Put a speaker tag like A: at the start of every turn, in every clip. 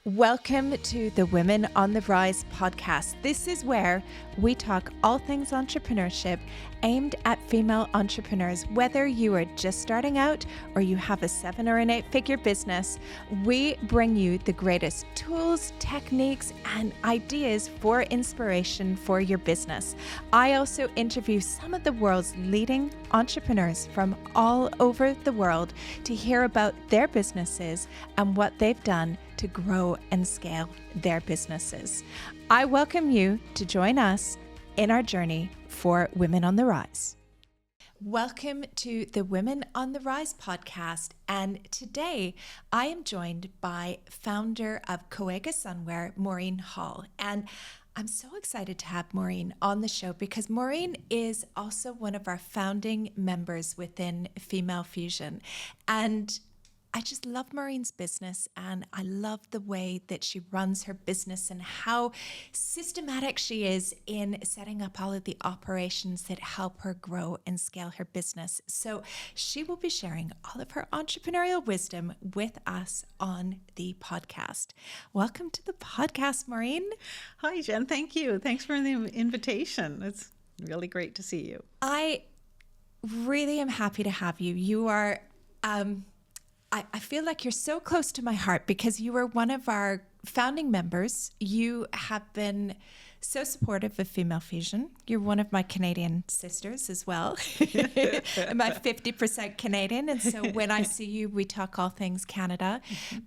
A: Welcome to the Women on the Rise podcast. This is where we talk all things entrepreneurship aimed at female entrepreneurs. Whether you are just starting out or you have a 7 or an 8-figure business, we bring you the greatest tools, techniques, and ideas for inspiration for your business. I also interview some of the world's leading entrepreneurs from all over the world to hear about their businesses and what they've done to grow and scale their businesses. I welcome you to join us in our journey for Women on the Rise. Welcome to the Women on the Rise podcast. And today I am joined by founder of Coega Sunwear, Maureen Hall. And I'm so excited to have Maureen on the show because Maureen is also one of our founding members within Female Fusion. And I just love Maureen's business, and I love the way that she runs her business and how systematic she is in setting up all of the operations that help her grow and scale her business. So she will be sharing all of her entrepreneurial wisdom with us on the podcast. Welcome to the podcast, Maureen.
B: Hi, Jen. Thank you. Thanks for the invitation. It's really great to see you.
A: I really am happy to have you. You are... I feel like you're so close to my heart because you were one of our founding members. You have been so supportive of Female Fusion. You're one of my Canadian sisters as well. I'm 50% Canadian. And so when I see you, we talk all things Canada.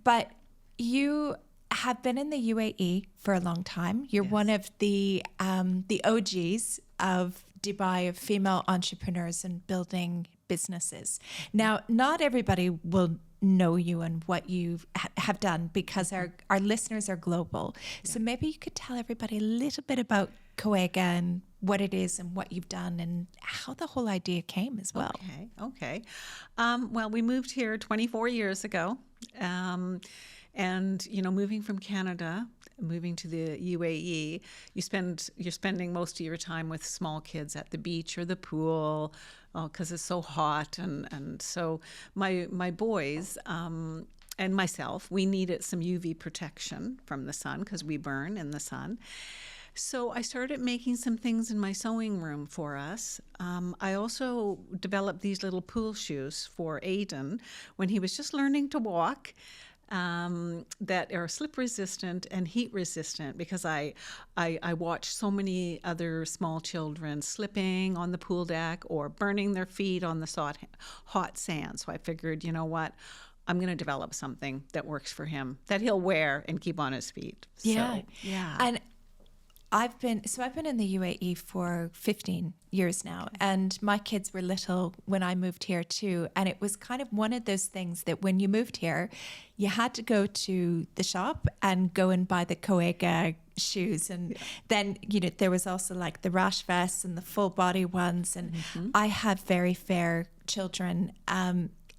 A: But you have been in the UAE for a long time. You're one of the OGs of Dubai, of female entrepreneurs and building businesses. Now, not everybody will know you and what you have done because our listeners are global. Yeah. So maybe you could tell everybody a little bit about Coega and what it is and what you've done and how the whole idea came as well.
B: Okay. Well, we moved here 24 years ago. And, moving from Canada, moving to the UAE, you're spending most of your time with small kids at the beach or the pool, because it's so hot. And so my boys and myself, we needed some UV protection from the sun because we burn in the sun. So I started making some things in my sewing room for us. I also developed these little pool shoes for Aiden when he was just learning to walk. That are slip resistant and heat resistant because I watch so many other small children slipping on the pool deck or burning their feet on the hot sand. So I figured, you know what, I'm going to develop something that works for him that he'll wear and keep on his feet.
A: Yeah. And I've been in the UAE for 15 years now, and my kids were little when I moved here too. And it was kind of one of those things that when you moved here, you had to go to the shop and go and buy the Coega shoes. And then, there was also like the rash vests and the full body ones. And I have very fair children,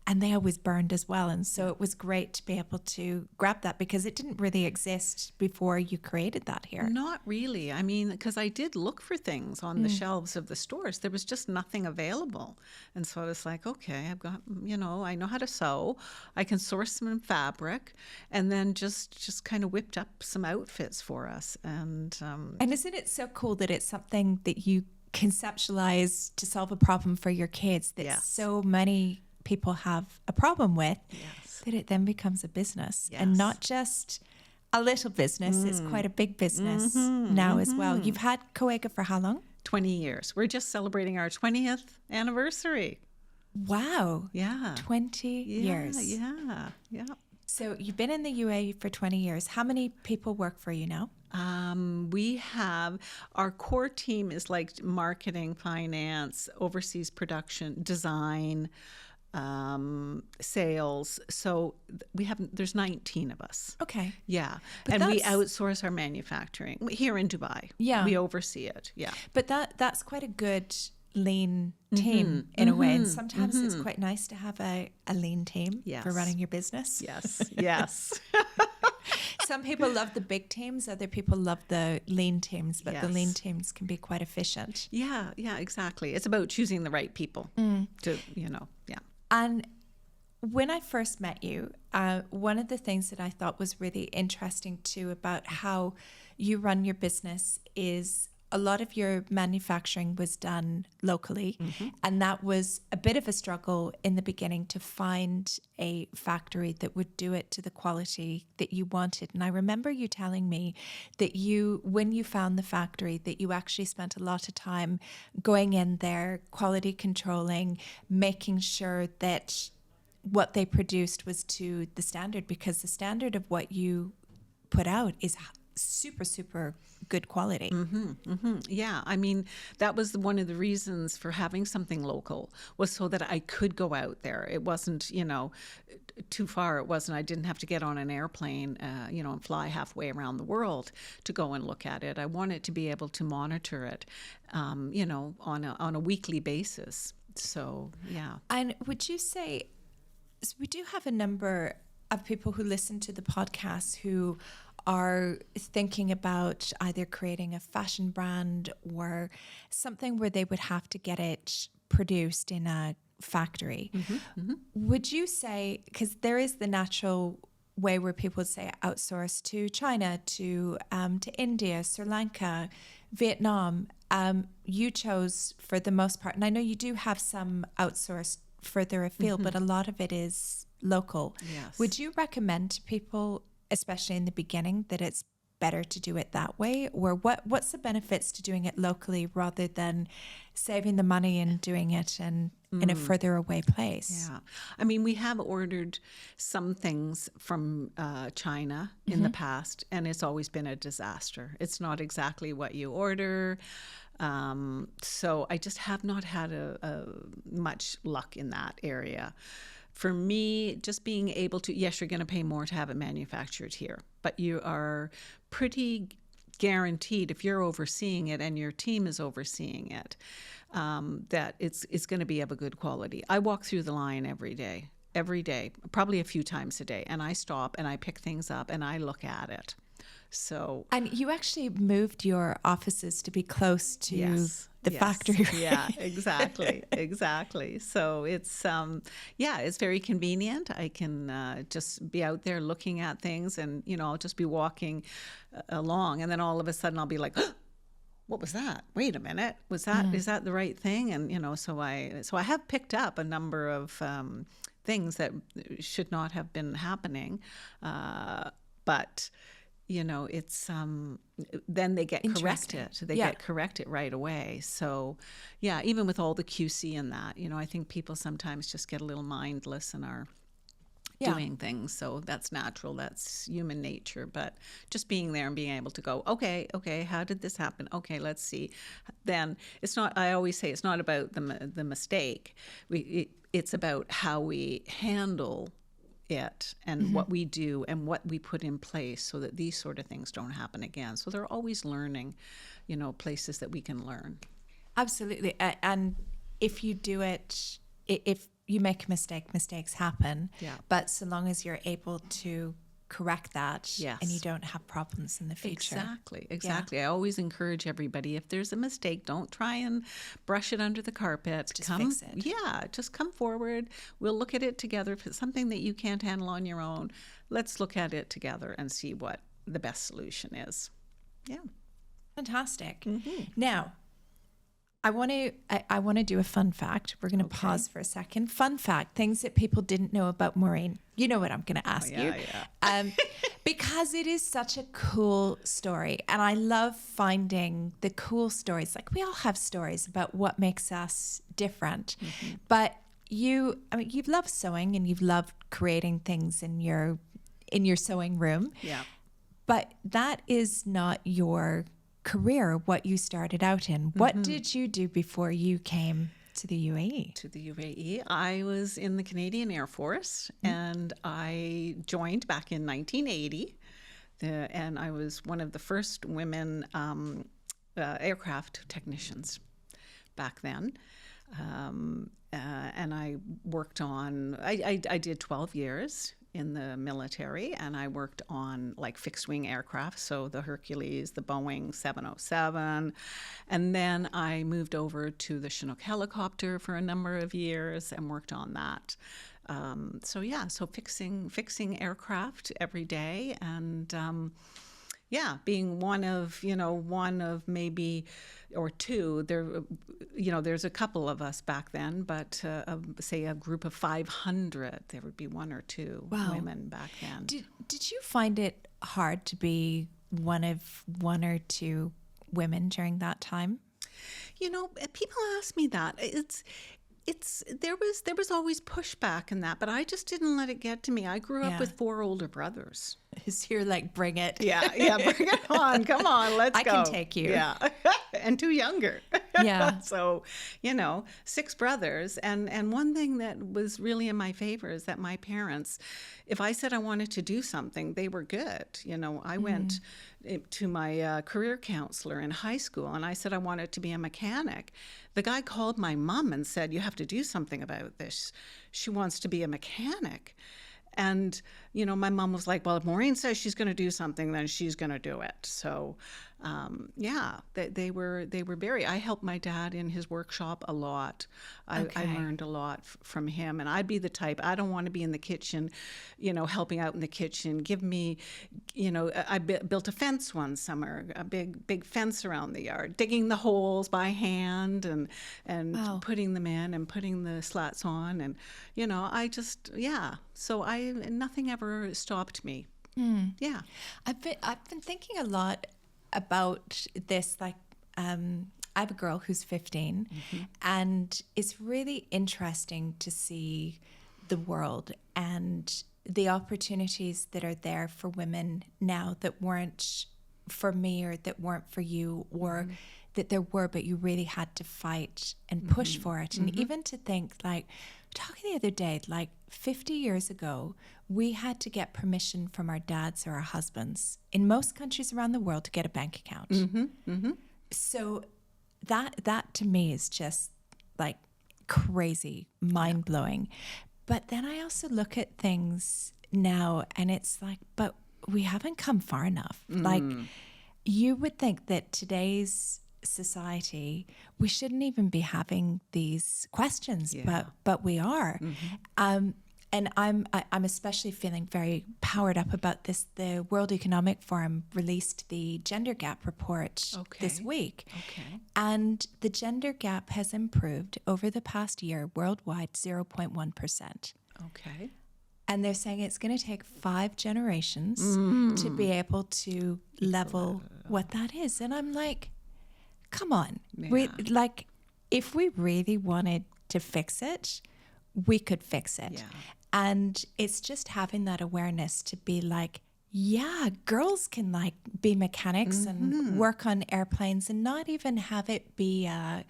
A: and they always burned as well. And so it was great to be able to grab that because it didn't really exist before you created that here.
B: Not really. I mean, because I did look for things on the shelves of the stores. There was just nothing available. And so I was like, okay, I've got, I know how to sew. I can source some fabric and then just kind of whipped up some outfits for us. And
A: isn't it so cool that it's something that you conceptualize to solve a problem for your kids that so many people have a problem with, that it then becomes a business and not just a little business. It's quite a big business now as well. You've had Coega for how long?
B: 20 years. We're just celebrating our 20th anniversary.
A: Wow.
B: Yeah.
A: 20 years.
B: Yeah.
A: So you've been in the UAE for 20 years. How many people work for you now?
B: We have, our core team is like marketing, finance, overseas production, design, sales. So there's 19 of us.
A: Okay.
B: Yeah. And we outsource our manufacturing here in Dubai.
A: Yeah.
B: We oversee it. Yeah.
A: But that's quite a good lean team in a way. And sometimes it's quite nice to have a lean team for running your business.
B: Yes.
A: Some people love the big teams, other people love the lean teams, but the lean teams can be quite efficient.
B: Yeah, exactly. It's about choosing the right people to.
A: And when I first met you, one of the things that I thought was really interesting too about how you run your business is a lot of your manufacturing was done locally. And that was a bit of a struggle in the beginning to find a factory that would do it to the quality that you wanted. And I remember you telling me that when you found the factory, that you actually spent a lot of time going in there, quality controlling, making sure that what they produced was to the standard, because the standard of what you put out is super, super good quality.
B: Yeah, I mean, that was one of the reasons for having something local, was so that I could go out there. It wasn't, too far. It wasn't, I didn't have to get on an airplane, and fly halfway around the world to go and look at it. I wanted to be able to monitor it, on a weekly basis. So, yeah.
A: And would you say, we do have a number of people who listen to the podcast who are thinking about either creating a fashion brand or something where they would have to get it produced in a factory. Would you say, because there is the natural way where people would say outsource to China, to India, Sri Lanka, Vietnam, you chose for the most part, and I know you do have some outsourced further afield, but a lot of it is local.
B: Yes.
A: Would you recommend to people, especially in the beginning, that it's better to do it that way? Or what's the benefits to doing it locally rather than saving the money and doing it in a further away place?
B: Yeah. I mean, we have ordered some things from China in the past, and it's always been a disaster. It's not exactly what you order. So I just have not had much luck in that area. For me, just being able to, yes, you're going to pay more to have it manufactured here, but you are pretty guaranteed, if you're overseeing it and your team is overseeing it, that it's going to be of a good quality. I walk through the line every day, probably a few times a day, and I stop and I pick things up and I look at it. So,
A: and you actually moved your offices to be close to the factory. Right?
B: Yeah, exactly. So it's it's very convenient. I can just be out there looking at things, and I'll just be walking along, and then all of a sudden I'll be like, what was that? Wait a minute, is that the right thing? And so I have picked up a number of things that should not have been happening, but it's then they get corrected. They get corrected right away. So, yeah, even with all the QC and that, I think people sometimes just get a little mindless and are doing things. So that's natural. That's human nature. But just being there and being able to go, okay, how did this happen? Okay, let's see. Then it's not. I always say it's not about the mistake. It's about how we handle it and what we do and what we put in place so that these sort of things don't happen again. So they're always learning, places that we can learn.
A: Absolutely. And if you do it, if you make a mistake, mistakes happen. Yeah. But so long as you're able to correct that, and you don't have problems in the future.
B: Exactly. I always encourage everybody, if there's a mistake, don't try and brush it under the carpet.
A: Just fix it.
B: Yeah, just come forward. We'll look at it together. If it's something that you can't handle on your own, let's look at it together and see what the best solution is. Yeah.
A: Fantastic. Now, I want to do a fun fact. We're going to pause for a second. Fun fact, things that people didn't know about Maureen. You know what I'm going to ask you. Because it is such a cool story. And I love finding the cool stories. Like, we all have stories about what makes us different. But you've loved sewing and you've loved creating things in your sewing room. Yeah. But that is not your career, what you started out in. What did you do before you came to the UAE?
B: To the UAE, I was in the Canadian Air Force, and I joined back in 1980, and I was one of the first women aircraft technicians back then. And I worked on, I did 12 years in the military, and I worked on like fixed wing aircraft, so the Hercules, the Boeing 707, and then I moved over to the Chinook helicopter for a number of years and worked on that. So fixing aircraft every day, and being one of maybe or two. There's a couple of us back then, but say a group of 500, there would be one or two women back then.
A: Did you find it hard to be one of one or two women during that time?
B: People ask me that. There was always pushback in that, but I just didn't let it get to me. I grew up with 4 older brothers.
A: So you're like, bring it.
B: Yeah, bring it on. Come on, let's go.
A: I can take you.
B: Yeah, and 2 younger.
A: Yeah.
B: So, 6 brothers. And one thing that was really in my favor is that my parents, if I said I wanted to do something, they were good. I went to my career counselor in high school, and I said I wanted to be a mechanic. The guy called my mom and said, you have to do something about this. She wants to be a mechanic. And, my mom was like, well, if Maureen says she's going to do something, then she's going to do it. So, they were I helped my dad in his workshop a lot. I learned a lot from him. And I'd be the type, I don't want to be in the kitchen, helping out in the kitchen. Give me, I built a fence one summer, a big fence around the yard, digging the holes by hand and putting them in and putting the slats on. And, so nothing ever stopped me. Yeah.
A: I've been thinking a lot about this. Like, I have a girl who's 15, and it's really interesting to see the world and the opportunities that are there for women now that weren't for me, or that weren't for you, or that there were, but you really had to fight and push for it. And even to think, like, talking the other day, like 50 years ago, we had to get permission from our dads or our husbands in most countries around the world to get a bank account. So that to me is just like crazy, mind-blowing. But then I also look at things now and it's like, but we haven't come far enough. Like, you would think that today's society, we shouldn't even be having these questions, but we are. And I'm especially feeling very powered up about this. The World Economic Forum released the gender gap report this week. And the gender gap has improved over the past year worldwide 0.1%.
B: Okay.
A: And they're saying it's going to take 5 generations to be able to level what that is. And I'm like, come on. If we really wanted to fix it, we could fix it. And it's just having that awareness to be like, yeah, girls can like be mechanics and work on airplanes, and not even have it be a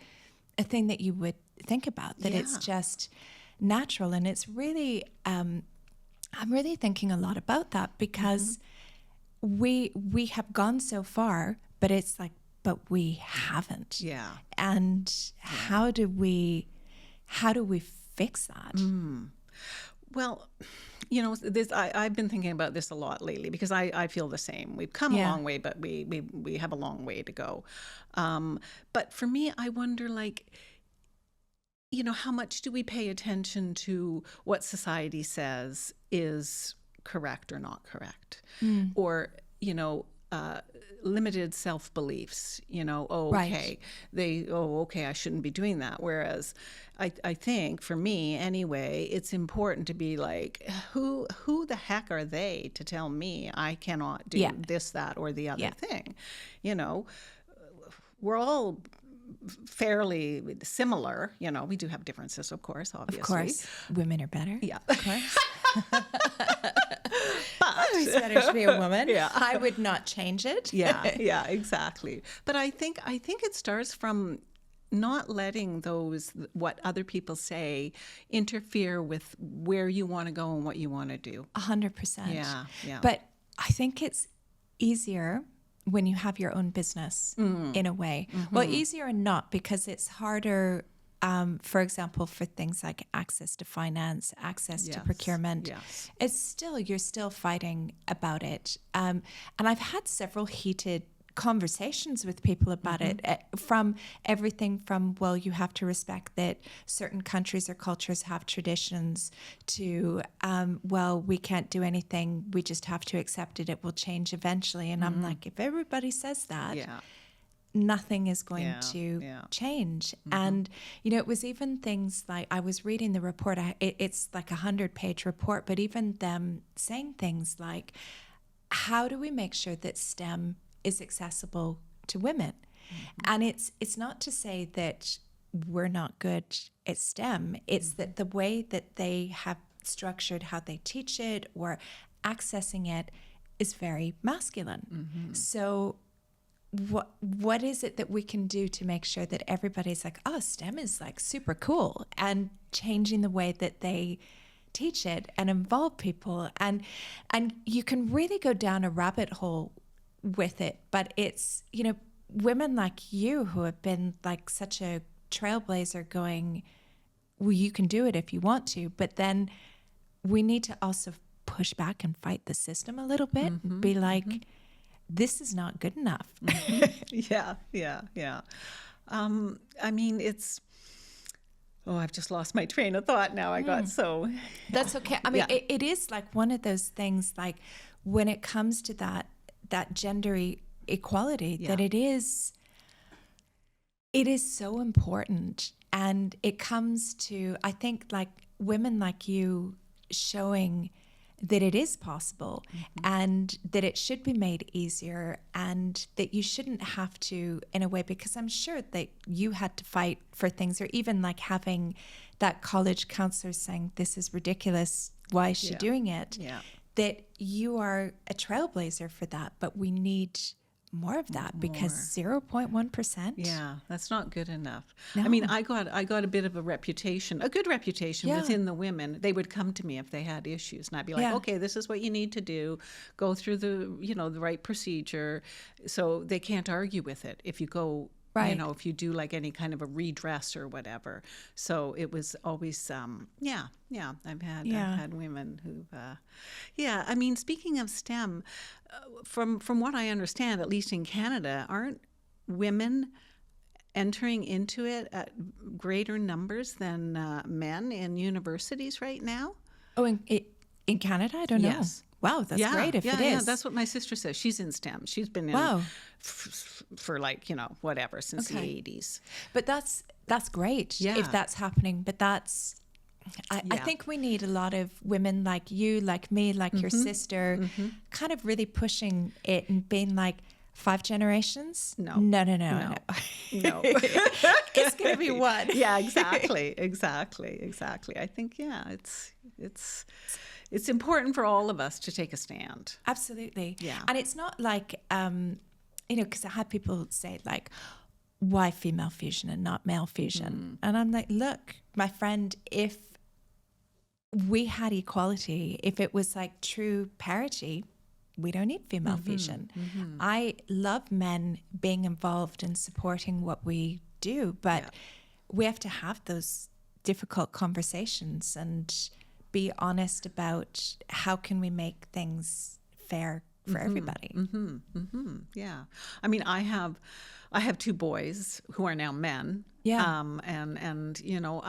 A: thing that you would think about, that it's just natural. And it's really, I'm really thinking a lot about that, because we have gone so far, but it's like, but we haven't. And how do we fix that?
B: Well, this I've been thinking about this a lot lately, because I feel the same. We've come a long way, but we have a long way to go. But for me, I wonder, like, how much do we pay attention to what society says is correct or not correct? Or, limited self-beliefs, I shouldn't be doing that. Whereas I think, for me anyway, it's important to be like, who the heck are they to tell me I cannot do this, that, or the other thing? We're all fairly similar. We do have differences, of course, obviously.
A: Of course. Women are better.
B: Yeah.
A: Of course. But it's better to be a woman. I would not change it.
B: Yeah, exactly. But I think it starts from not letting what other people say interfere with where you want to go and what you want to do.
A: 100%.
B: Yeah.
A: But I think it's easier when you have your own business in a way. Well, easier and not, because it's harder, for example, for things like access to finance, access to procurement. It's still, you're still fighting about it. And I've had several heated conversations with people about it, from everything from, well, you have to respect that certain countries or cultures have traditions, to, well, we can't do anything, we just have to accept it, it will change eventually. And I'm like, if everybody says that, nothing is going to change. And, you know, it was even things like, I was reading the report, it's like 100-page report, but even them saying things like, how do we make sure that STEM is accessible to women? And it's not to say that we're not good at STEM. It's that the way that they have structured how they teach it or accessing it is very masculine. So what is it that we can do to make sure that everybody's like, oh, STEM is like super cool, and changing the way that they teach it and involve people? And you can really go down a rabbit hole with it, but it's, you know, women like you who have been like such a trailblazer, going, well, you can do it if you want to, but then we need to also push back and fight the system a little bit, be like, this is not good enough.
B: Yeah. I mean, it's, I've just lost my train of thought now. I got so...
A: That's okay. I mean, it is like one of those things, like when it comes to that gender equality, that it is so important. And it comes to, I think, like women like you showing that it is possible, and that it should be made easier, and that you shouldn't have to, in a way, because I'm sure that you had to fight for things, or even like having that college counselor saying, this is ridiculous, why is she doing it? That you are a trailblazer for that, but we need more of that, because 0.1%.
B: Yeah, that's not good enough.
A: No.
B: I mean, I got a bit of a reputation, a good reputation within the women. They would come to me if they had issues, and I'd be like, okay, this is what you need to do. Go through the, you know, the right procedure. So they can't argue with it if you go, you know, if you do like any kind of a redress or whatever. So it was always, I've had women who've, I mean, speaking of STEM, from what I understand, at least in Canada, aren't women entering into it at greater numbers than men in universities right now?
A: Oh, in Canada? I don't know. Wow, that's great if it is.
B: Yeah, that's what my sister says. She's in STEM. She's been in for like, you know, whatever, since the 80s.
A: But that's great if that's happening. But that's, I think we need a lot of women like you, like me, like your sister, kind of really pushing it and being like, 5 generations? No. It's going to be one.
B: Yeah, exactly. I think, it's important for all of us to take a stand.
A: Absolutely.
B: Yeah.
A: And it's not like, you know, because I had people say like, why female fusion and not male fusion? And I'm like, look, my friend, if we had equality, if it was like true parity, we don't need female fusion. I love men being involved and supporting what we do, but we have to have those difficult conversations and be honest about how can we make things fair for everybody.
B: Yeah. I mean, I have 2 boys who are now men.
A: Yeah.
B: And you know,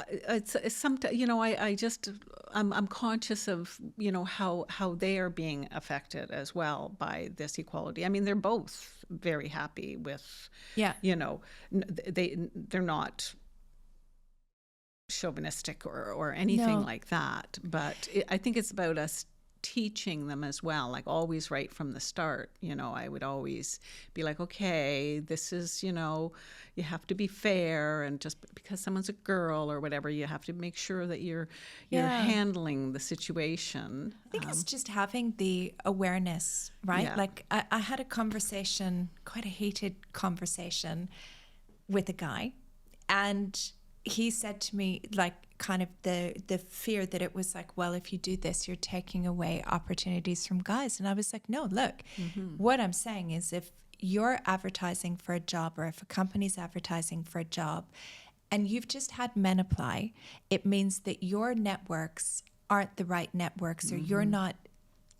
B: it's sometimes, you know, I'm conscious of, you know, how they are being affected as well by this equality. I mean, they're both very happy with, you know, they're not chauvinistic or anything like that. But I think it's about us teaching them as well, like always right from the start. You know, I would always be like, okay, this is, you know, you have to be fair, and just because someone's a girl or whatever, you have to make sure that you're handling the situation.
A: I think it's just having the awareness, right?
B: Yeah.
A: Like I had a conversation, quite a heated conversation with a guy, and he said to me, like, kind of the fear that it was like, well, if you do this, you're taking away opportunities from guys. And I was like, no, look, what I'm saying is, if you're advertising for a job, or if a company's advertising for a job and you've just had men apply, it means that your networks aren't the right networks, or you're not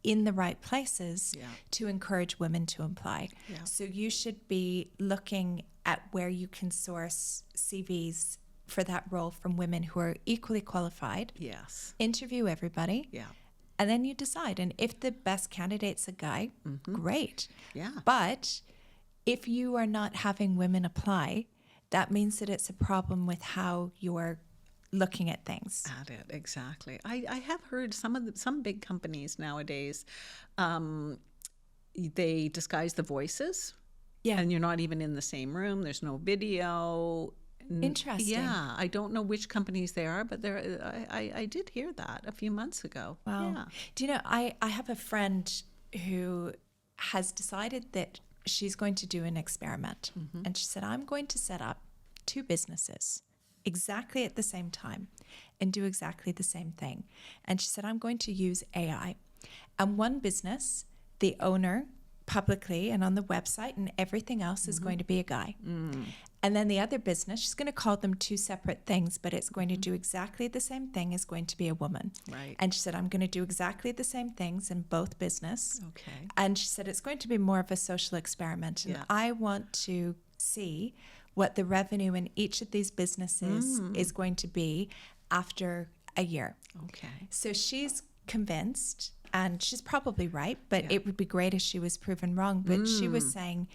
A: in the right places
B: Yeah.
A: to encourage women to apply.
B: Yeah.
A: So you should be looking at where you can source CVs for that role from women who are equally qualified.
B: Yes.
A: Interview everybody.
B: Yeah.
A: And then you decide. And if the best candidate's a guy, great.
B: Yeah.
A: But if you are not having women apply, that means that it's a problem with how you're looking at things.
B: At it, exactly. I have heard some big companies nowadays, they disguise the voices.
A: Yeah.
B: And you're not even in the same room. There's no video.
A: Interesting.
B: Yeah, I don't know which companies they are, but I did hear that a few months ago.
A: Wow.
B: Yeah.
A: Do you know, I have a friend who has decided that she's going to do an experiment. And she said, I'm going to set up 2 businesses exactly at the same time and do exactly the same thing. And she said, I'm going to use AI. And one business, the owner publicly and on the website and everything else is going to be a guy. And then the other business, she's going to call them 2 separate things, but it's going to do exactly the same thing, is going to be a woman.
B: Right.
A: And she said, I'm going to do exactly the same things in both business.
B: Okay.
A: And she said, it's going to be more of a social experiment. And
B: Yeah.
A: I want to see what the revenue in each of these businesses is going to be after a year.
B: Okay.
A: So she's convinced, and she's probably right, but it would be great if she was proven wrong. But she was saying,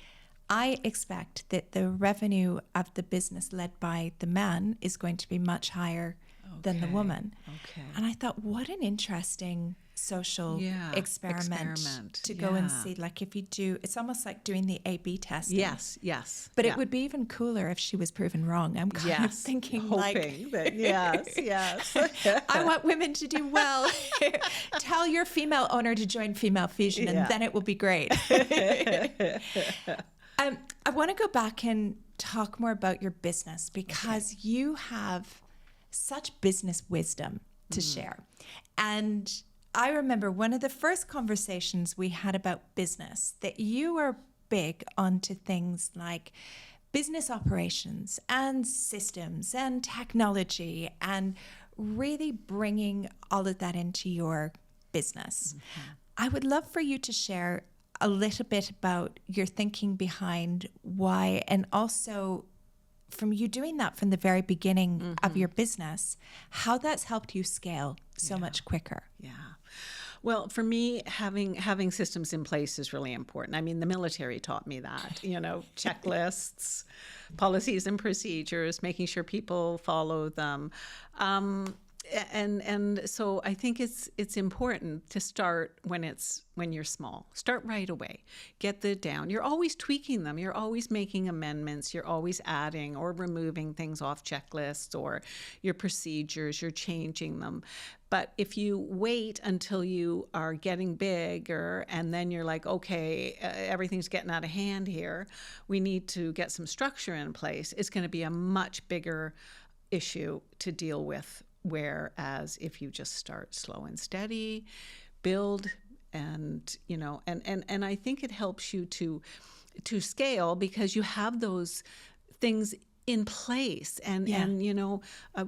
A: I expect that the revenue of the business led by the man is going to be much higher than the
B: Okay.
A: woman.
B: Okay.
A: And I thought, what an interesting social experiment to go and see. Like if you do, it's almost like doing the A/B testing.
B: Yes, yes.
A: But
B: yeah.
A: it would be even cooler if she was proven wrong. I'm kind of thinking
B: hoping that, yes.
A: I want women to do well. Tell your female owner to join Female Fusion and then it will be great. I want to go back and talk more about your business because you have such business wisdom to share. And I remember one of the first conversations we had about business that you were big onto things like business operations and systems and technology and really bringing all of that into your business. I would love for you to share a little bit about your thinking behind why, and also from you doing that from the very beginning of your business, how that's helped you scale so much quicker.
B: Yeah. Well, for me, having systems in place is really important. I mean, the military taught me that, checklists, policies and procedures, making sure people follow them. And so I think it's important to start when you're small. Start right away. Get the down. You're always tweaking them. You're always making amendments. You're always adding or removing things off checklists or your procedures. You're changing them. But if you wait until you are getting bigger and then you're like, okay, everything's getting out of hand here, we need to get some structure in place, it's going to be a much bigger issue to deal with. Whereas if you just start slow and steady, build, and and I think it helps you to scale because you have those things in place. And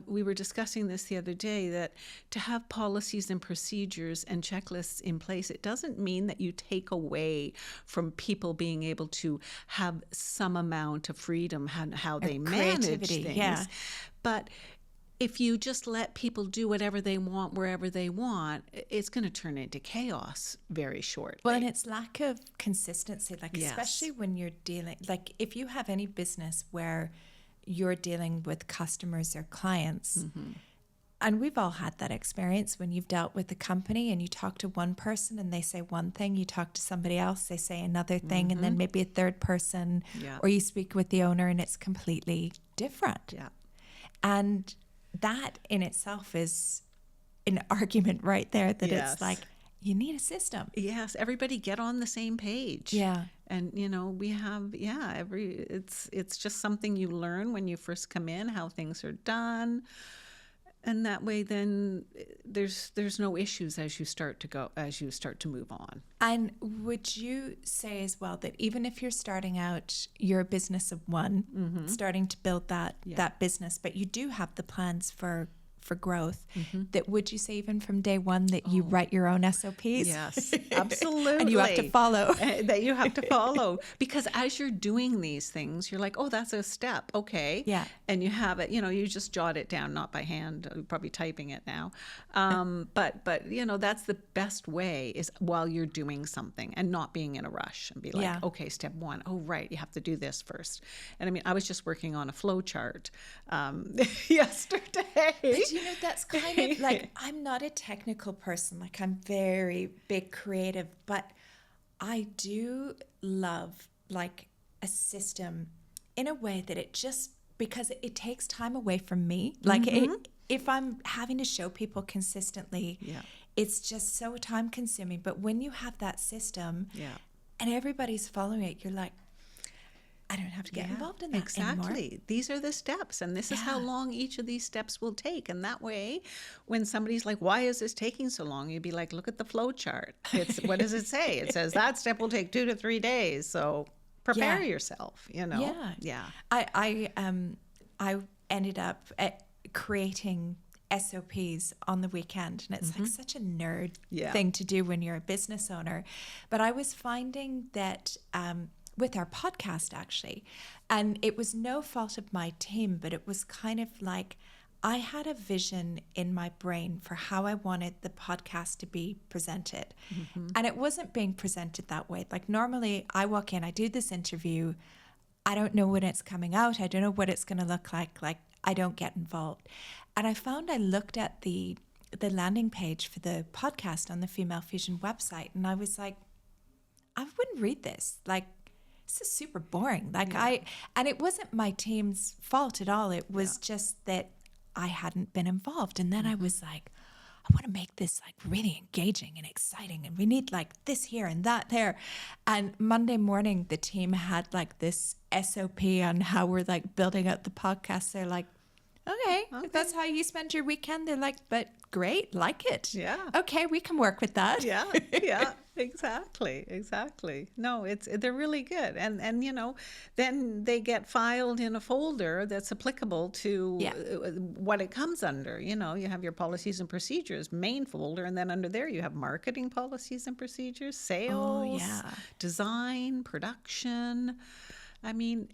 B: we were discussing this the other day, that to have policies and procedures and checklists in place, it doesn't mean that you take away from people being able to have some amount of freedom how they manage things.
A: Yeah.
B: But if you just let people do whatever they want, wherever they want, it's going to turn into chaos very shortly.
A: Well, and it's lack of consistency,
B: Yes.
A: especially when you're dealing, if you have any business where you're dealing with customers or clients, and we've all had that experience when you've dealt with a company and you talk to one person and they say one thing, you talk to somebody else, they say another thing, and then maybe a third person, or you speak with the owner and it's completely different.
B: Yeah.
A: And that in itself is an argument right there that it's like, you need a system.
B: Yes, everybody get on the same page.
A: Yeah.
B: And we have it's just something you learn when you first come in, how things are done. And that way then there's no issues as you start to move on.
A: And would you say as well that even if you're starting out, you're a business of one, starting to build that business, but you do have the plans for for growth, that would you say even from day one that you write your own SOPs?
B: Yes, absolutely.
A: And you have to follow.
B: That you have to follow. Because as you're doing these things, you're like, oh, that's a step. Okay.
A: Yeah.
B: And you have it, you just jot it down, not by hand, probably typing it now. But that's the best way is while you're doing something and not being in a rush and be like, okay, step one. Oh, right. You have to do this first. And I mean, I was just working on a flow chart yesterday.
A: But that's kind of like, I'm not a technical person. Like, I'm very big creative, but I do love like a system in a way that it just, because it takes time away from me. Like if I'm having to show people consistently, it's just so time consuming. But when you have that system and everybody's following it, you're like, I don't have to get involved in that anymore.
B: Exactly. These are the steps, and this is how long each of these steps will take. And that way, when somebody's like, why is this taking so long? You'd be like, look at the flow chart. It's what does it say? It says that step will take 2 to 3 days. So prepare yourself,
A: Yeah. I ended up creating SOPs on the weekend, and it's like such a nerd thing to do when you're a business owner. But I was finding that with our podcast, actually, and it was no fault of my team, but it was kind of like I had a vision in my brain for how I wanted the podcast to be presented. And it wasn't being presented that way. Like normally I walk in, I do this interview, I don't know when it's coming out, I don't know what it's going to look like I don't get involved. And I found I looked at the landing page for the podcast on the Female Fusion website, and I was like, I wouldn't read this. Like, this is super boring. And it wasn't my team's fault at all. It was just that I hadn't been involved. And then I was like, I want to make this like really engaging and exciting. And we need like this here and that there. And Monday morning, the team had like this SOP on how we're like building out the podcast. They're like, okay, if that's how you spend your weekend. They're like, but great, like it.
B: Yeah.
A: Okay, we can work with that.
B: Yeah, exactly. No, they're really good. And then they get filed in a folder that's applicable to what it comes under. You have your policies and procedures main folder, and then under there you have marketing policies and procedures, sales, design, production. I mean,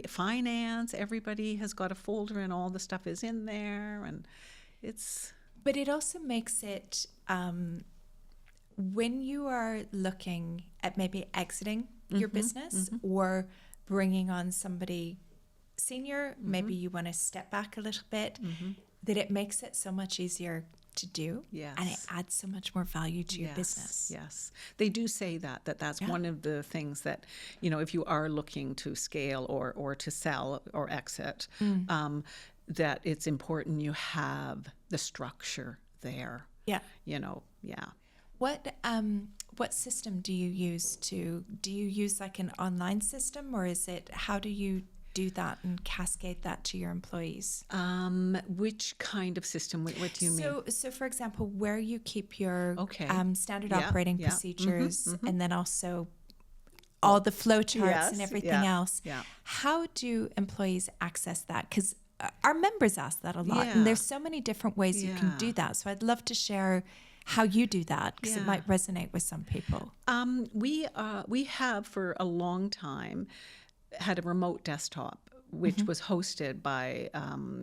B: finance, everybody has got a folder and all the stuff is in there, and it's...
A: But it also makes it, when you are looking at maybe exiting your business or bringing on somebody senior, maybe you want to step back a little bit, that it makes it so much easier to do.
B: Yes.
A: And it adds so much more value to your business.
B: Yes. They do say that's one of the things that, if you are looking to scale or to sell or exit, that it's important you have the structure there.
A: Yeah. What system do you use do you use like an online system, or how do you do that and cascade that to your employees?
B: Which kind of system? What do you mean?
A: So for example, where you keep your standard operating procedures, and then also all the flow charts and everything else. Yeah. How do employees access that? Because our members ask that a lot, and there's so many different ways you can do that. So I'd love to share how you do that, because it might resonate with some people.
B: We have for a long time had a remote desktop, which was hosted by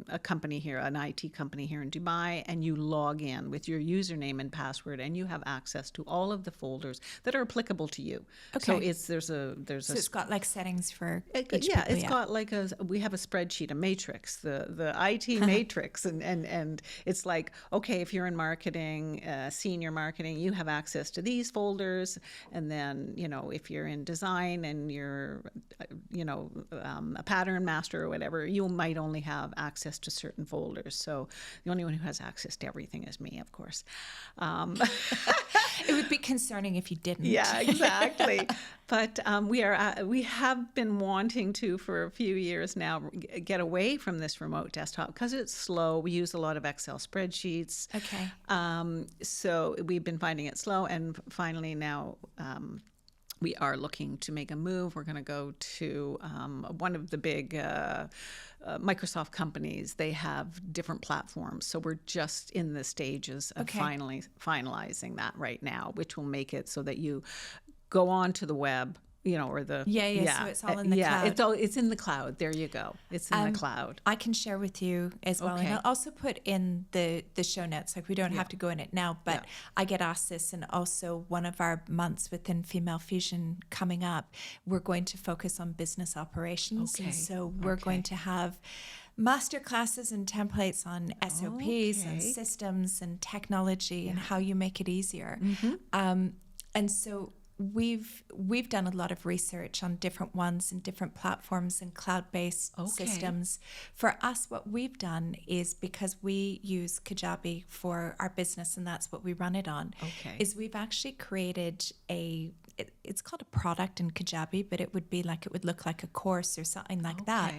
B: a company here, an IT company here in Dubai, and you log in with your username and password, and you have access to all of the folders that are applicable to you.
A: Okay.
B: So
A: it's got like settings for each
B: people,
A: it's
B: got like we have a spreadsheet, a matrix, the IT matrix, and it's like, okay, if you're in marketing, senior marketing, you have access to these folders, and then if you're in design and you're a pattern master or whatever, you might only have access to certain folders. So the only one who has access to everything is me, of course.
A: It would be concerning if you didn't.
B: Yeah, exactly. But we have been wanting to for a few years now get away from this remote desktop because it's slow. We use a lot of Excel spreadsheets.
A: Okay.
B: So we've been finding it slow, and finally now we are looking to make a move. We're going to go to one of the big Microsoft companies. They have different platforms. So we're just in the stages of finalizing that right now, which will make it so that you go on to the web, or the
A: so it's all in the cloud.
B: It's in the cloud. There you go. It's in the cloud.
A: I can share with you as well, and I'll also put in the show notes. Like, we don't have to go in it now, but I get asked this, and also one of our months within Female Fusion coming up, we're going to focus on business operations, and so we're going to have master classes and templates on SOPs and systems and technology and how you make it easier. And so we've done a lot of research on different ones and different platforms and cloud-based systems. For us, what we've done is, because we use Kajabi for our business and that's what we run it on, is we've actually created it's called a product in Kajabi, but it would look like a course or something like that.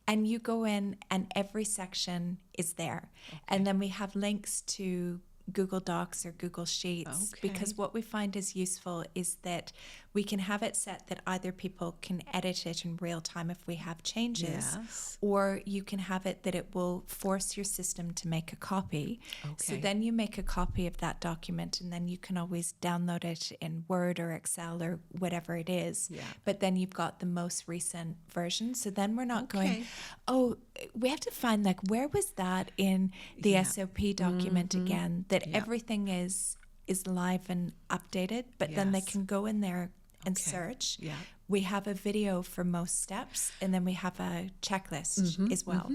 A: And you go in and every section is there. And then we have links to Google Docs or Google Sheets, because what we find is useful is that we can have it set that either people can edit it in real time if we have changes, or you can have it that it will force your system to make a copy. So then you make a copy of that document, and then you can always download it in Word or Excel or whatever it is. But then you've got the most recent version. So then we're not going, we have to find, like, where was that in the SOP document again, that everything is live and updated, but then they can go in there and search. We have a video for most steps, and then we have a checklist as well.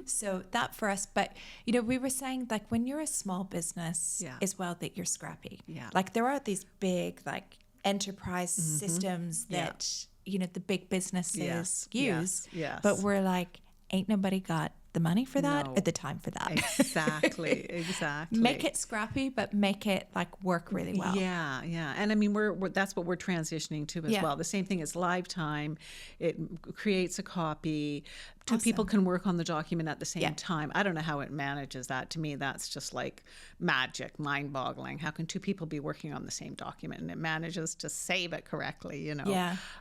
A: So that for us, but we were saying, like, when you're a small business as well, that you're scrappy. Like, there are these big, like, enterprise systems that the big businesses use, but we're like, ain't nobody got the money for that or the time for that.
B: Exactly.
A: Make it scrappy, but make it, like, work really well.
B: And I mean, we're that's what we're transitioning to as well. The same thing as live time. It creates a copy. Two people can work on the document at the same time. I don't know how it manages that. To me, that's just like magic, mind-boggling. How can two people be working on the same document and it manages to save it correctly?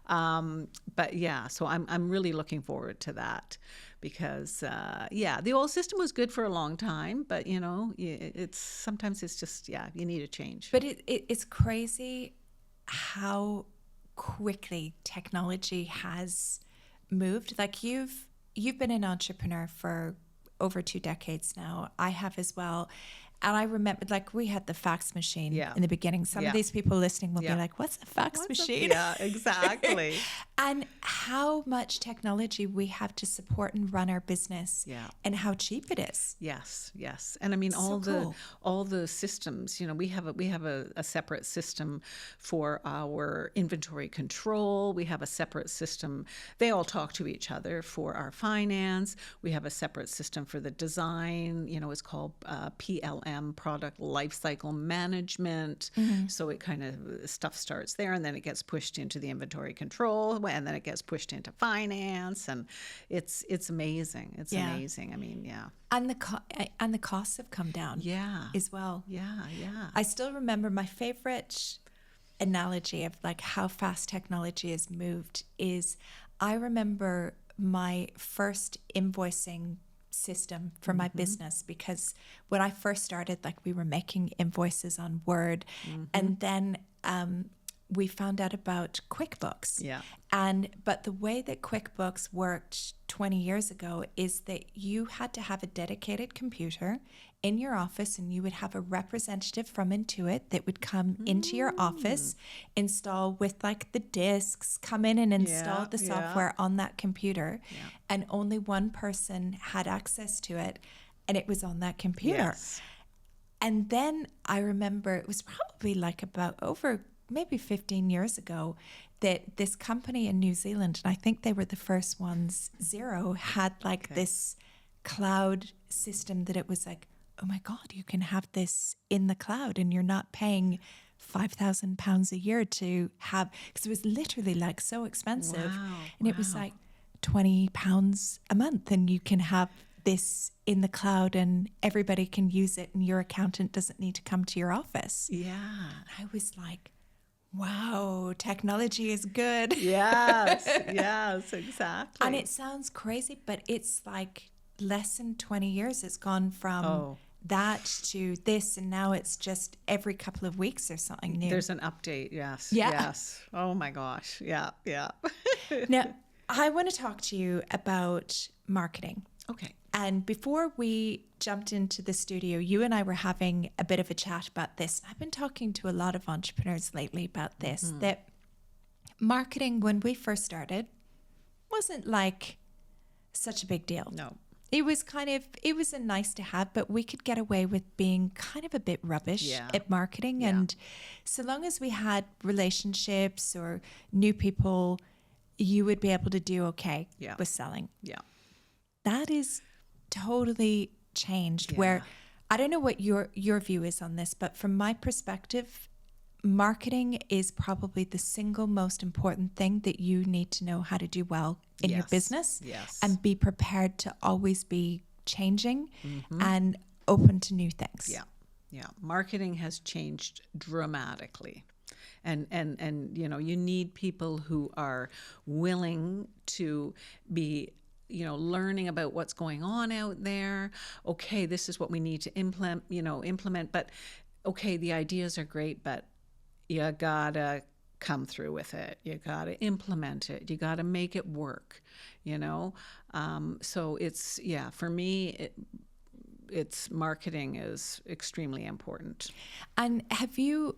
B: But so I'm really looking forward to that, because the old system was good for a long time, but it's sometimes it's just you need a change.
A: But it's crazy how quickly technology has moved. Like, you've been an entrepreneur for over 2 decades now. I have as well. And I remember, like, we had the fax machine in the beginning. Some of these people listening will be like, what's a fax machine?
B: Exactly.
A: And how much technology we have to support and run our business, and how cheap it is.
B: Yes. And I mean, all the systems, we have a separate system for our inventory control. We have a separate system. They all talk to each other for our finance. We have a separate system for the design. It's called PLM, product lifecycle management. So it kind of stuff starts there, and then it gets pushed into the inventory control, and then it gets pushed into finance, and it's amazing. It's amazing. I mean,
A: And the costs have come down. As well. I still remember my favorite analogy of, like, how fast technology has moved is, I remember my first invoicing system for my business, because when I first started, like, we were making invoices on Word, and then we found out about QuickBooks. But the way that QuickBooks worked 20 years ago is that you had to have a dedicated computer in your office, and you would have a representative from Intuit that would come into your office, install with, like, the discs, come in and install the software on that computer, and only one person had access to it, and it was on that computer. And then I remember it was probably, like, about over maybe 15 years ago, that this company in New Zealand, and I think they were the first ones, Xero, had, like, this cloud system that it was like, oh my God, you can have this in the cloud, and you're not paying £5,000 a year to have, because it was literally, like, so expensive. And it was like £20 a month, and you can have this in the cloud, and everybody can use it, and your accountant doesn't need to come to your office. I was like, Wow, technology is good.
B: Yes, yes, exactly.
A: And it sounds crazy, but it's like less than 20 years. It's gone from
B: Oh,
A: that to this, and now it's just every couple of weeks there's something new.
B: there's an update. Yes,
A: Yeah.
B: yes. Oh my gosh. Yeah, yeah.
A: Now, I want to talk to you about marketing.
B: Okay.
A: And before we jumped into the studio, you and I were having a bit of a chat about this. I've been talking to a lot of entrepreneurs lately about this, that marketing, when we first started, wasn't like such a big deal.
B: No.
A: It was a nice to have, but we could get away with being kind of a bit rubbish
B: Yeah.
A: at marketing.
B: Yeah.
A: And so long as we had relationships or new people, you would be able to do okay
B: Yeah.
A: with selling.
B: Yeah.
A: That is totally changed.
B: Yeah.
A: Where I don't know what your view is on this, but from my perspective, marketing is probably the single most important thing that you need to know how to do well in your
B: Yes.
A: business.
B: Yes.
A: And be prepared to always be changing and open to new things.
B: Yeah. Yeah. Marketing has changed dramatically. And you know, you need people who are willing to be, you know, learning about what's going on out there. Okay, this is what we need to implement, but okay, the ideas are great, but you gotta come through with it. You gotta implement it. You gotta make it work, you know? So it's, yeah, for me, it's marketing is extremely important.
A: And have you,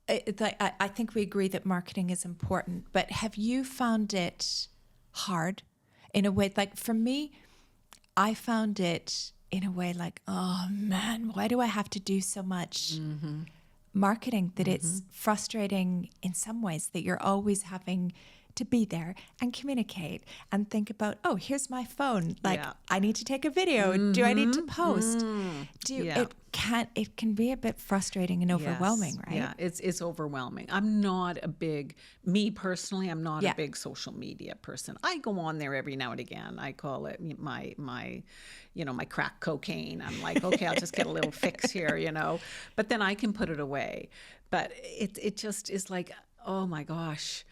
A: I think we agree that marketing is important, but have you found it hard in a way? Like for me, I found it in a way like, oh man, why do I have to do so much marketing that it's frustrating in some ways that you're always having to be there and communicate and think about, oh, here's my phone. Like
B: Yeah.
A: I need to take a video. Do I need to post?
B: Yeah.
A: It can be a bit frustrating and overwhelming,
B: Yes.
A: right?
B: Yeah, it's overwhelming. I'm not a big, me personally, I'm not
A: Yeah.
B: a big social media person. I go on there every now and again. I call it my you know, my crack cocaine. I'm like, okay, I'll just get a little fix here, you know, but then I can put it away. But it just is like, oh my gosh,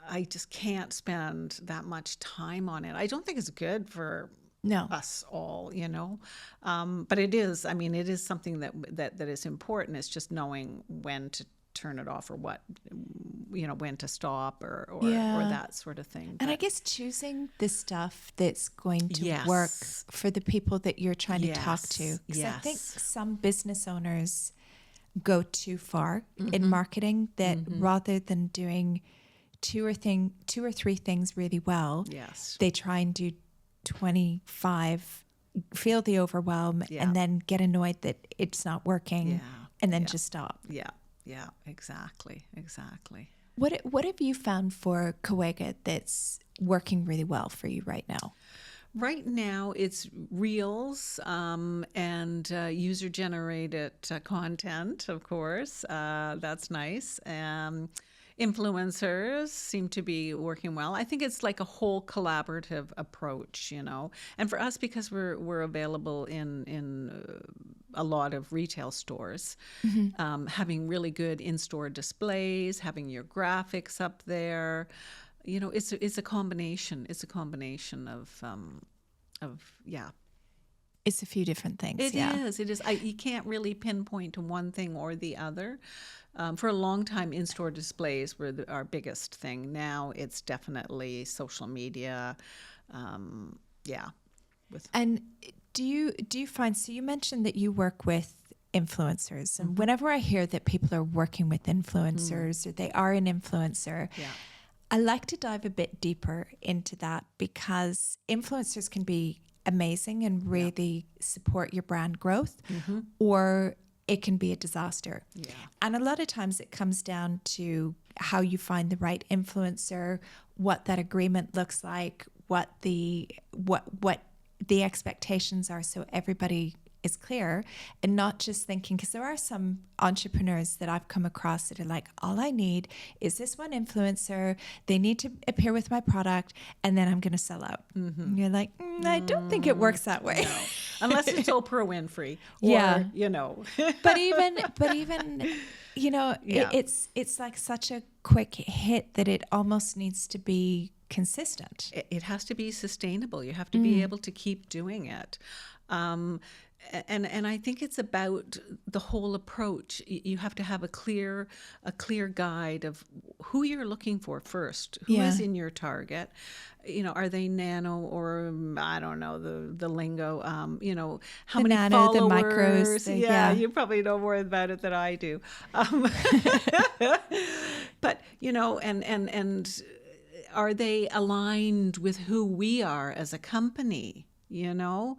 B: I just can't spend that much time on it. I don't think it's good for
A: No.
B: us all, you know. But it is. I mean, it is something that is important. It's just knowing when to turn it off or what, you know, when to stop or
A: Yeah.
B: that sort of thing.
A: And I
B: But
A: guess choosing the stuff that's going to
B: Yes.
A: work for the people that you're trying to talk to.
B: Yes.
A: 'Cause I think
B: Yes.
A: some business owners go too far
B: Mm-hmm.
A: in marketing that rather than doing two or three things really well,
B: yes,
A: they try and do 25, feel the overwhelm,
B: Yeah.
A: and then get annoyed that it's not working,
B: Yeah.
A: and then
B: Yeah.
A: just stop.
B: yeah, exactly.
A: What have you found for Coega that's working really well for you right now?
B: Right now, it's reels and user-generated content, of course. That's nice. Influencers seem to be working well. I think it's like a whole collaborative approach, you know. And for us, because we're available in a lot of retail stores, having really good in-store displays, having your graphics up there. You know, it's a combination. It's a combination of yeah.
A: It's a few different things.
B: It
A: yeah.
B: is. It is. You can't really pinpoint to one thing or the other. For a long time, in-store displays were our biggest thing. Now it's definitely social media. Yeah.
A: And do you find, so you mentioned that you work with influencers, and whenever I hear that people are working with influencers or they are an influencer,
B: Yeah.
A: I like to dive a bit deeper into that because influencers can be amazing and really support your brand growth, or it can be a disaster.
B: Yeah.
A: And a lot of times it comes down to how you find the right influencer, what that agreement looks like, what the expectations are, so everybody is clear, and not just thinking, because there are some entrepreneurs that I've come across that are like, all I need is this one influencer, they need to appear with my product, and then I'm going to sell out. And you're like, I don't think it works that way.
B: No. Unless it's Oprah Winfrey. Or,
A: Yeah.
B: you know.
A: but even You know,
B: Yeah.
A: it's like such a quick hit that it almost needs to be consistent.
B: It has to be sustainable. You have to be able to keep doing it. Um, and I think it's about the whole approach. You have to have a clear guide of who you're looking for first. Who is
A: Yeah.
B: in your target? You know, are they nano or I don't know the lingo? You know, how
A: The
B: many
A: nano, the
B: followers?
A: micros, the,
B: Yeah,
A: yeah.
B: you probably know more about it than I do. But you know, and are they aligned with who we are as a company? You know,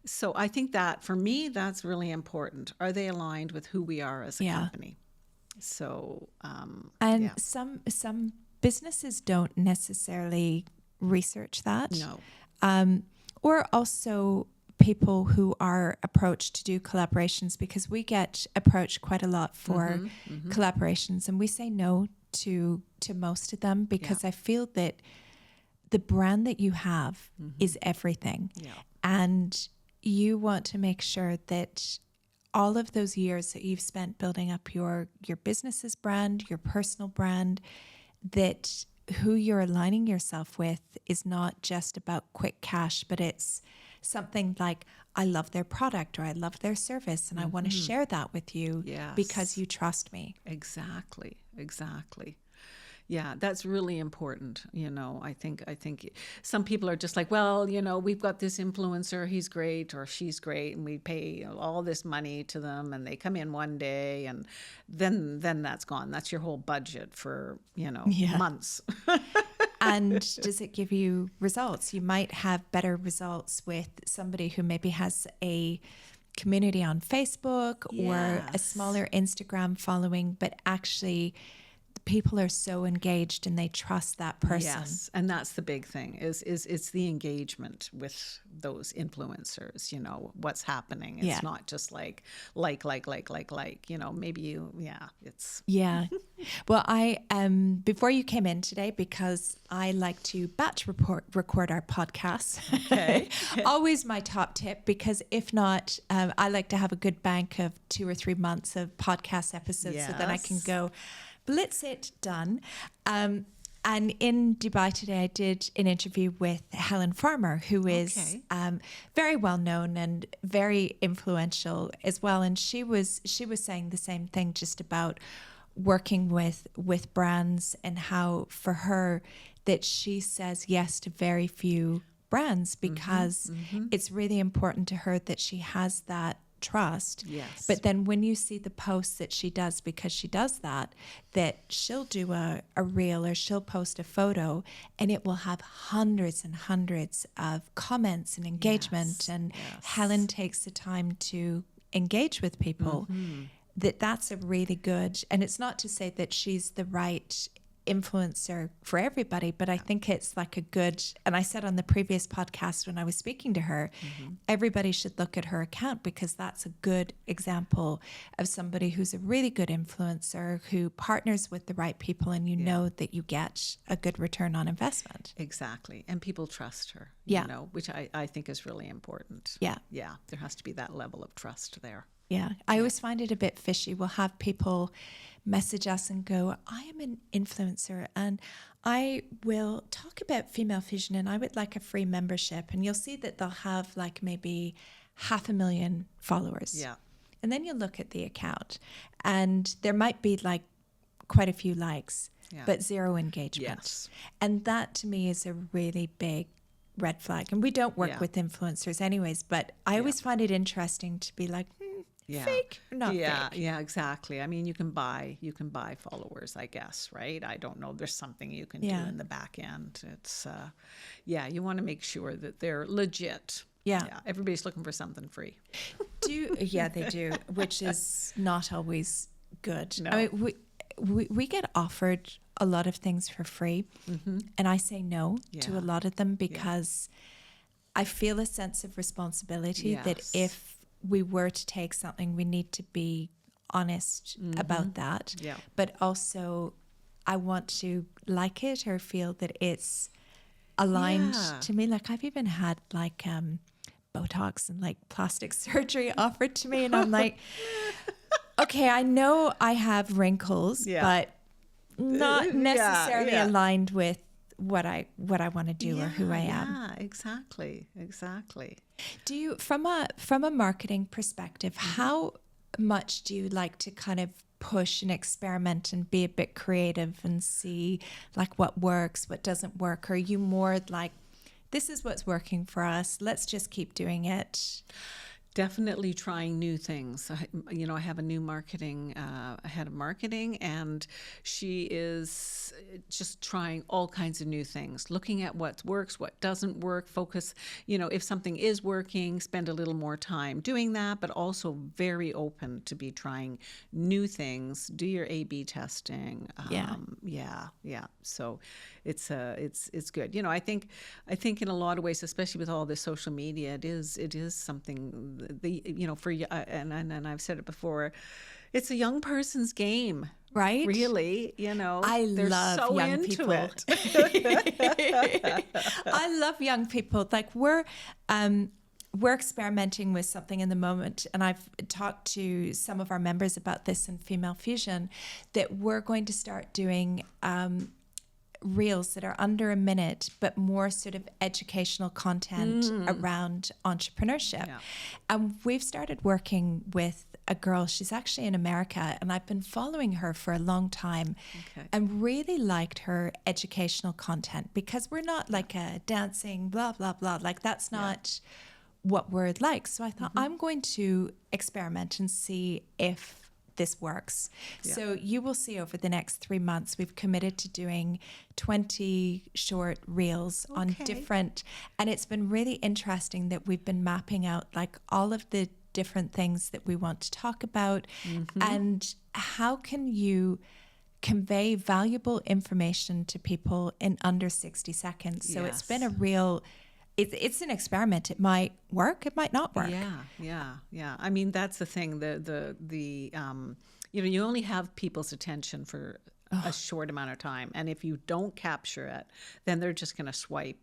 B: so I think that for me, that's really important. Are they aligned with who we are as a
A: Yeah.
B: company? So,
A: And
B: yeah,
A: some businesses don't necessarily research that.
B: no,
A: Or also people who are approached to do collaborations, because we get approached quite a lot for collaborations, and we say no to most of them because I feel that the brand that you have is everything.
B: yeah,
A: And you want to make sure that all of those years that you've spent building up your business's brand, your personal brand, that who you're aligning yourself with is not just about quick cash, but it's something like, I love their product or I love their service and I want to share that with you because
B: yes,
A: you trust me.
B: exactly, exactly. Yeah, that's really important. You know, I think some people are just like, well, you know, we've got this influencer, he's great or she's great, and we pay all this money to them, and they come in one day, and then that's gone. That's your whole budget for, you know,
A: Yeah.
B: months.
A: And does it give you results? You might have better results with somebody who maybe has a community on Facebook or a
B: Yes.
A: smaller Instagram following, but actually people are so engaged and they trust that person.
B: Yes, and that's the big thing is it's the engagement with those influencers, you know, what's happening. It's
A: Yeah.
B: not just like, you know, maybe you, yeah, it's,
A: Yeah. Well, I before you came in today, because I like to batch record our podcasts.
B: Okay.
A: Always my top tip, because if not, I like to have a good bank of 2 or 3 months of podcast episodes so that I can
B: Yes.
A: go blitz it, done. And in Dubai today, I did an interview with Helen Farmer, who is
B: Okay.
A: very well known and very influential as well. And she was saying the same thing, just about working with brands, and how for her that she says yes to very few brands because it's really important to her that she has that trust.
B: Yes.
A: But then when you see the posts that she does, because she does that she'll do a reel or she'll post a photo and it will have hundreds and hundreds of comments and engagement.
B: Yes,
A: And
B: yes.
A: Helen takes the time to engage with people. That's a really good, and it's not to say that she's the right influencer for everybody, but I think it's like a good, and I said on the previous podcast when I was speaking to her, everybody should look at her account, because that's a good example of somebody who's a really good influencer who partners with the right people, and you know that you get a good return on investment.
B: Exactly. And people trust her,
A: Yeah.
B: you know, which I think is really important.
A: Yeah.
B: Yeah. There has to be that level of trust there.
A: Yeah, I always find it a bit fishy. We'll have people message us and go, I am an influencer and I will talk about female fusion and I would like a free membership. And you'll see that they'll have like maybe 500,000 followers.
B: Yeah.
A: And then you look at the account and there might be like quite a few likes,
B: Yeah.
A: but zero engagement.
B: Yes.
A: And that to me is a really big red flag. And we don't work
B: Yeah.
A: with influencers anyways, but I always find it interesting to be like,
B: Yeah.
A: fake or not
B: Yeah,
A: fake.
B: yeah, exactly. I mean, you can buy followers, I guess, right? I don't know. There's something you can do
A: Yeah.
B: in the back end. It's you want to make sure that they're legit.
A: Yeah.
B: Everybody's looking for something free.
A: Yeah, they do, which is not always good.
B: No.
A: I mean, we get offered a lot of things for free, and I say no to
B: Yeah.
A: a lot of them because I feel a sense of responsibility that
B: Yes.
A: if we were to take something, we need to be honest about that.
B: Yeah.
A: But also, I want to like it or feel that it's aligned
B: Yeah.
A: to me. Like I've even had like Botox and like plastic surgery offered to me, and I'm like, okay, I know I have wrinkles, but not necessarily aligned with what I want to do or who I am.
B: Yeah, exactly.
A: Do you, from a marketing perspective, how much do you like to kind of push and experiment and be a bit creative and see like what works, what doesn't work? Or are you more like, this is what's working for us, let's just keep doing it?
B: Definitely trying new things. I have a new head of marketing, and she is just trying all kinds of new things, looking at what works, what doesn't work, focus, if something is working, spend a little more time doing that, but also very open to be trying new things, do your A/B testing. Yeah. So it's good. I think in a lot of ways, especially with all this social media, it is something, and I've said it before, it's a young person's game,
A: right?
B: Really,
A: they're love so young into people.
B: It.
A: I love young people. Like we're experimenting with something in the moment, and I've talked to some of our members about this in Female Fusion, that we're going to start doing reels that are under a minute, but more sort of educational content around entrepreneurship. Yeah. And we've started working with a girl, she's actually in America, and I've been following her for a long time and really liked her educational content, because we're not like a dancing blah, blah, blah. Like that's not what we're like. So I thought I'm going to experiment and see if this works. Yeah. So you will see over the next 3 months, we've committed to doing 20 short reels on different, and it's been really interesting that we've been mapping out like all of the different things that we want to talk about and how can you convey valuable information to people in under 60 seconds. So it's been a real, it's an experiment. It might work, it might not work.
B: Yeah. I mean, that's the thing. You only have people's attention for a short amount of time, and if you don't capture it, then they're just going to swipe.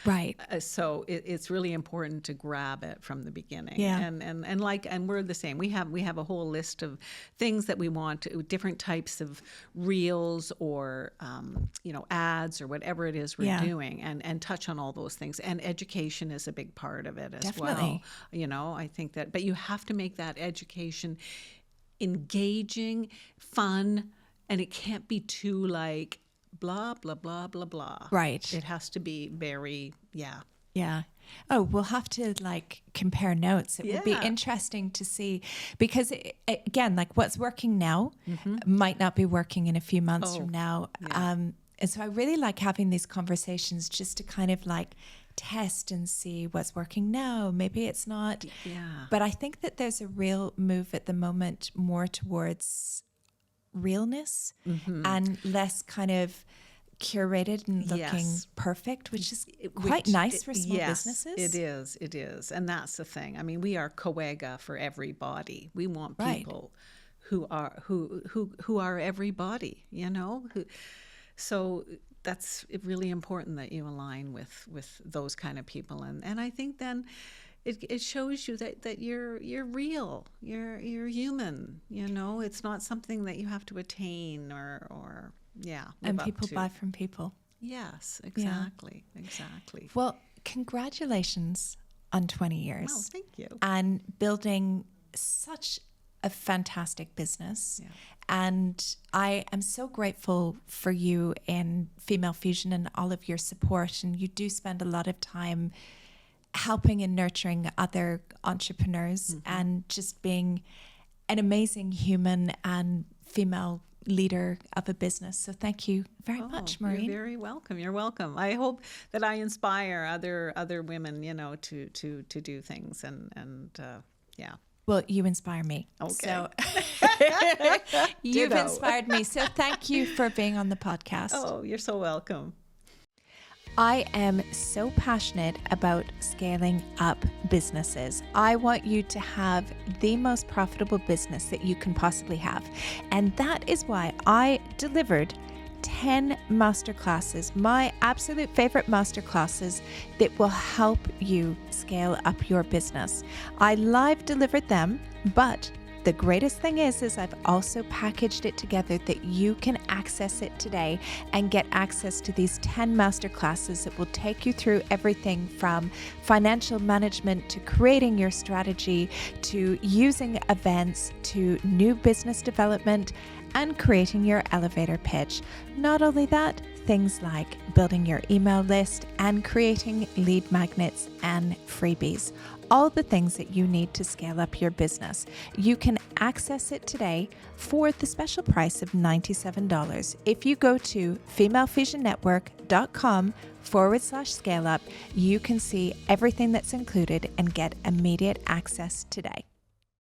A: Right.
B: So it's really important to grab it from the beginning.
A: Yeah.
B: And we're the same. We have a whole list of things that we want, different types of reels or ads or whatever it is we're doing, and touch on all those things. And education is a big part of it as well. I think that, but you have to make that education engaging, fun, and it can't be too like blah, blah, blah, blah, blah.
A: Right.
B: It has to be very,
A: Yeah. Oh, we'll have to like compare notes. It would be interesting to see, because again, like what's working now might not be working in a few months from now. Yeah. And so I really like having these conversations just to kind of like test and see what's working now. Maybe it's not.
B: Yeah.
A: But I think that there's a real move at the moment more towards realness and less kind of curated and looking perfect, which is quite nice for small businesses.
B: It is. And that's the thing. I mean, we are coega for everybody. We want people who are everybody, so that's really important that you align with those kind of people. And I think then it shows you that you're real, you're human, it's not something that you have to attain or
A: and people buy from people.
B: Yes, exactly.
A: Well, congratulations on 20 years.
B: Oh, thank you.
A: And building such a fantastic business. Yeah. And I am so grateful for you in Female Fusion and all of your support. And you do spend a lot of time helping and nurturing other entrepreneurs and just being an amazing human and female leader of a business. So thank you very much, Maureen.
B: You're very welcome. You're welcome. I hope that I inspire other women, to do things and.
A: Well, you inspire me.
B: Okay.
A: So you've inspired me. So thank you for being on the podcast.
B: Oh, you're so welcome.
A: I am so passionate about scaling up businesses. I want you to have the most profitable business that you can possibly have. And that is why I delivered 10 masterclasses, my absolute favorite masterclasses that will help you scale up your business. I live delivered them, but The greatest thing is I've also packaged it together that you can access it today and get access to these 10 masterclasses that will take you through everything from financial management to creating your strategy to using events to new business development and creating your elevator pitch. Not only that, things like building your email list and creating lead magnets and freebies. All the things that you need to scale up your business. You can access it today for the special price of $97. If you go to femalefusionnetwork.com/scale up, you can see everything that's included and get immediate access today.